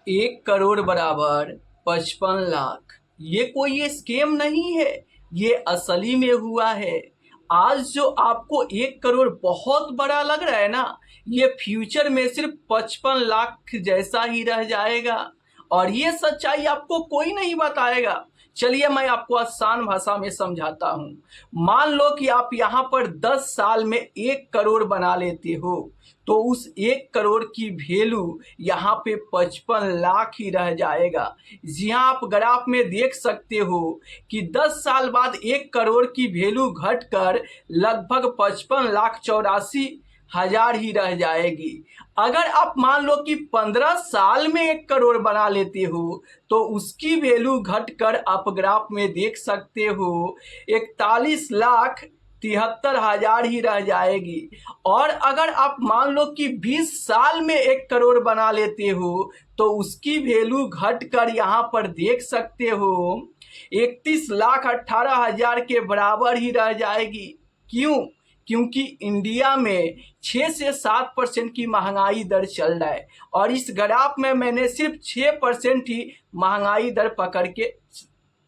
1 करोड़ बराबर 55 लाख। ये कोई स्कैम नहीं है, ये असली में हुआ है। आज जो आपको 1 करोड़ बहुत बड़ा लग रहा है ना, ये फ्यूचर में सिर्फ 55 लाख जैसा ही रह जाएगा। और ये सच्चाई आपको कोई नहीं बताएगा। चलिए मैं आपको आसान भाषा में समझाता हूँ। मान लो कि आप यहाँ पर 10 साल में 1 करोड़ बना लेते हो, तो उस 1 करोड़ की वैल्यू यहाँ पे 55 लाख ही रह जाएगा। जी हाँ, आप ग्राफ में देख सकते हो कि 10 साल बाद 1 करोड़ की वैल्यू घटकर लगभग 55,84,000 ही रह जाएगी। अगर आप मान लो कि 15 साल में 1 करोड़ बना लेते हो, तो उसकी वैल्यू घटकर आप ग्राफ में देख सकते हो 41,73,000 ही रह जाएगी। और अगर आप मान लो कि 20 साल में 1 करोड़ बना लेते हो, तो उसकी वैल्यू घटकर यहाँ पर देख सकते हो 31,18,000 के बराबर ही रह जाएगी। क्यों? क्योंकि इंडिया में 6 से 7% की महंगाई दर चल रहा है, और इस ग्राफ में मैंने सिर्फ 6% ही महंगाई दर पकड़ के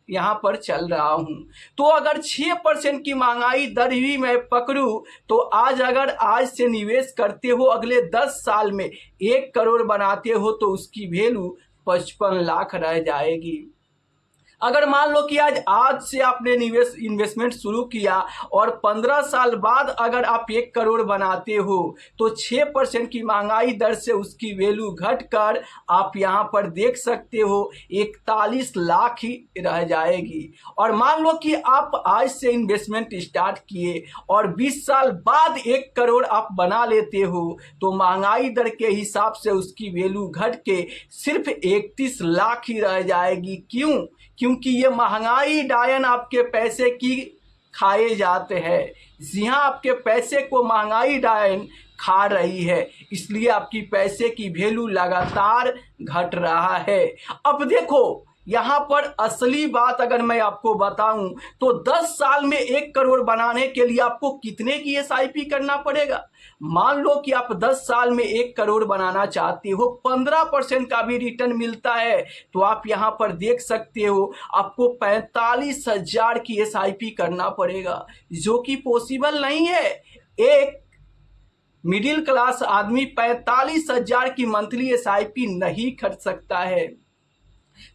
यहाँ पर चल रहा हूँ। तो अगर 6% की महंगाई दर ही मैं पकड़ूँ, तो अगर आज से निवेश करते हो, अगले 10 साल में 1 करोड़ बनाते हो, तो उसकी वैल्यू 55 लाख रह जाएगी। अगर मान लो कि आज से आपने इन्वेस्टमेंट शुरू किया और 15 साल बाद अगर आप 1 करोड़ बनाते हो, तो 6% की महंगाई दर से उसकी वैल्यू घटकर आप यहाँ पर देख सकते हो 41 लाख ही रह जाएगी। और मान लो कि आप आज से इन्वेस्टमेंट स्टार्ट किए और 20 साल बाद 1 करोड़ आप बना लेते हो, तो महंगाई दर के हिसाब से उसकी वैल्यू घट के सिर्फ 31 लाख ही रह जाएगी। क्यों? क्योंकि ये महंगाई डायन आपके पैसे की खाए जाते हैं। जी हाँ, आपके पैसे को महंगाई डायन खा रही है, इसलिए आपकी पैसे की वैल्यू लगातार घट रहा है। अब देखो, यहाँ पर असली बात अगर मैं आपको बताऊं, तो 10 साल में 1 करोड़ बनाने के लिए आपको कितने की एसआईपी करना पड़ेगा? मान लो कि आप 10 साल में 1 करोड़ बनाना चाहते हो, 15% का भी रिटर्न मिलता है, तो आप यहाँ पर देख सकते हो आपको 45,000 की एसआईपी करना पड़ेगा, जो कि पॉसिबल नहीं है। एक मिडिल क्लास आदमी 45,000 की मंथली एसआईपी नहीं कर सकता है।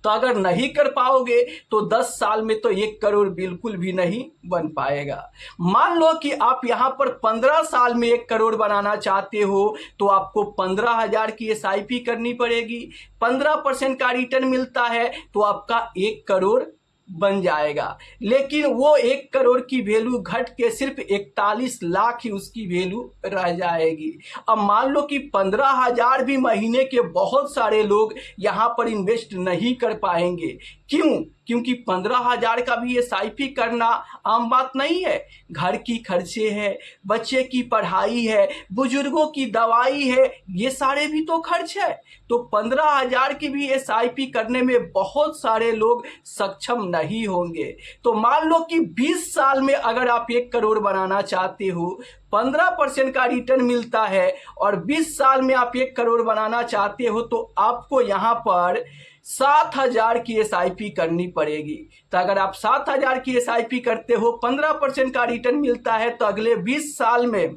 तो अगर नहीं कर पाओगे, तो 10 साल में तो 1 करोड़ बिल्कुल भी नहीं बन पाएगा। मान लो कि आप यहाँ पर 15 साल में 1 करोड़ बनाना चाहते हो, तो आपको 15,000 की एसआईपी करनी पड़ेगी। 15% का रिटर्न मिलता है, तो आपका 1 करोड़ बन जाएगा। लेकिन वो 1 करोड़ की वैल्यू घट के सिर्फ 41 लाख ही उसकी वैल्यू रह जाएगी। अब मान लो कि 15,000 भी महीने के बहुत सारे लोग यहाँ पर इन्वेस्ट नहीं कर पाएंगे। क्यों? क्योंकि 15,000 का भी एसआईपी करना आम बात नहीं है। घर की खर्चे है, बच्चे की पढ़ाई है, बुजुर्गों की दवाई है, ये सारे भी तो खर्च है। तो 15,000 की भी एसआईपी करने में बहुत सारे लोग सक्षम नहीं होंगे। तो मान लो कि 20 साल में अगर आप 1 करोड़ बनाना चाहते हो, 15% का रिटर्न मिलता है, और 20 साल में आप 1 करोड़ बनाना चाहते हो, तो आपको यहाँ पर 7,000 की एसआईपी करनी पड़ेगी। तो अगर आप 7,000 की एसआईपी करते हो, 15% का रिटर्न मिलता है, तो अगले 20 साल में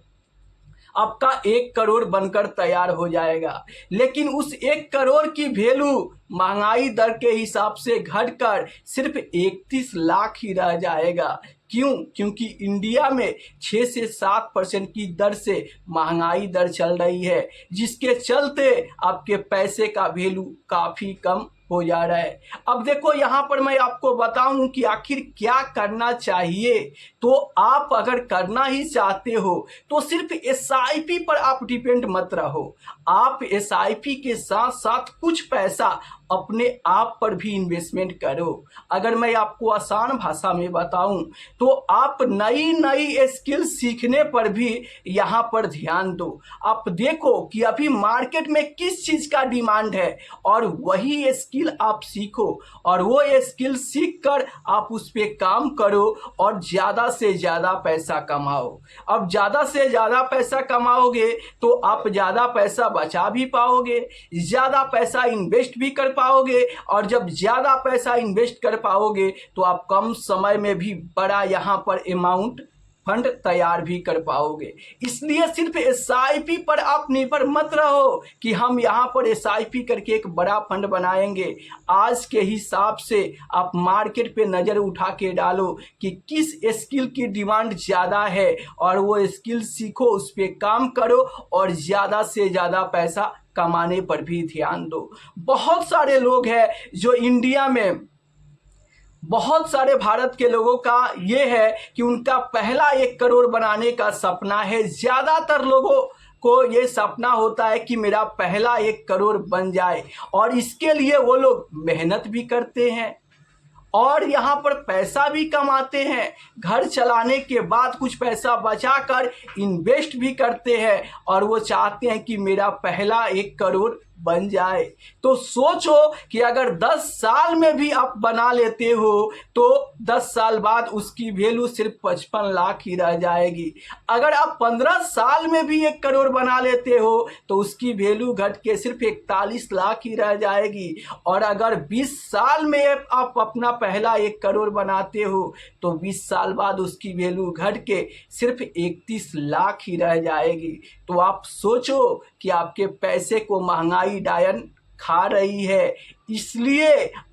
आपका 1 करोड़ बनकर तैयार हो जाएगा। लेकिन उस 1 करोड़ की वैल्यू महंगाई दर के हिसाब से घटकर सिर्फ 31 लाख ही रह जाएगा। क्यों? क्योंकि इंडिया में 6 से 7% की दर से महंगाई दर चल रही है, जिसके चलते आपके पैसे का वैल्यू काफ़ी कम हो जा रहा है। अब देखो, यहाँ पर मैं आपको बताऊं कि आखिर क्या करना चाहिए। तो आप अगर करना ही चाहते हो, तो सिर्फ एसआईपी पर आप डिपेंड मत रहो। आप एसआईपी के साथ साथ कुछ पैसा अपने आप पर भी इन्वेस्टमेंट करो। अगर मैं आपको आसान भाषा में बताऊं, तो आप नई नई स्किल सीखने पर भी यहाँ पर ध्यान दो। आप देखो कि अभी मार्केट में किस चीज़ का डिमांड है, और वही स्किल स्किल आप सीखो और वो स्किल सीख कर आप उस पर काम करो और ज़्यादा से ज़्यादा पैसा कमाओ। अब ज़्यादा से ज़्यादा पैसा कमाओगे तो आप ज़्यादा पैसा बचा भी पाओगे, ज़्यादा पैसा इन्वेस्ट भी कर पाओगे और जब ज़्यादा पैसा इन्वेस्ट कर पाओगे तो आप कम समय में भी बड़ा यहाँ पर अमाउंट फंड तैयार भी कर पाओगे। इसलिए सिर्फ SIP पर आप निर्भर मत रहो कि हम यहाँ पर SIP करके एक बड़ा फंड बनाएंगे। आज के हिसाब से आप मार्केट पे नज़र उठा के डालो कि किस स्किल की डिमांड ज़्यादा है और वो स्किल सीखो, उस पर काम करो और ज़्यादा से ज़्यादा पैसा कमाने पर भी ध्यान दो। बहुत सारे लोग हैं जो इंडिया में, बहुत सारे भारत के लोगों का ये है कि उनका पहला 1 करोड़ बनाने का सपना है। ज़्यादातर लोगों को ये सपना होता है कि मेरा पहला 1 करोड़ बन जाए और इसके लिए वो लोग मेहनत भी करते हैं और यहाँ पर पैसा भी कमाते हैं। घर चलाने के बाद कुछ पैसा बचाकर इन्वेस्ट भी करते हैं और वो चाहते हैं कि मेरा पहला 1 करोड़ बन जाए। तो सोचो कि अगर 10 साल में भी आप बना लेते हो तो 10 साल बाद उसकी वैल्यू सिर्फ 55 लाख ही रह जाएगी। अगर आप 15 साल में भी 1 करोड़ बना लेते हो तो उसकी वैल्यू घट के सिर्फ 41 लाख ही रह जाएगी और अगर 20 साल में आप अपना पहला 1 करोड़ बनाते हो तो 20 साल बाद उसकी वैल्यू घट के सिर्फ 31 लाख ही रह जाएगी। तो आप सोचो कि आपके पैसे को महंगाई डायन खा रही है। इसलिए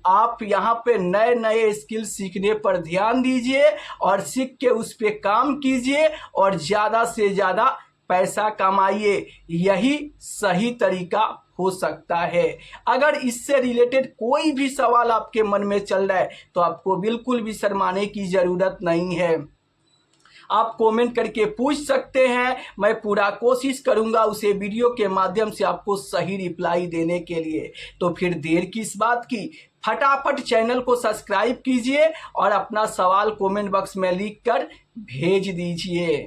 आप यहाँ पे नए नए स्किल सीखने पर ध्यान दीजिए और सीख के उस पे काम कीजिए और ज़्यादा से ज़्यादा पैसा कमाइए। यही सही तरीका हो सकता है। अगर इससे रिलेटेड कोई भी सवाल आपके मन में चल रहा है तो आपको बिल्कुल भी शर्माने की ज़रूरत नहीं है, आप कमेंट करके पूछ सकते हैं। मैं पूरा कोशिश करूंगा उसे वीडियो के माध्यम से आपको सही रिप्लाई देने के लिए। तो फिर देर किस बात की, फटाफट चैनल को सब्सक्राइब कीजिए और अपना सवाल कमेंट बॉक्स में लिख कर भेज दीजिए।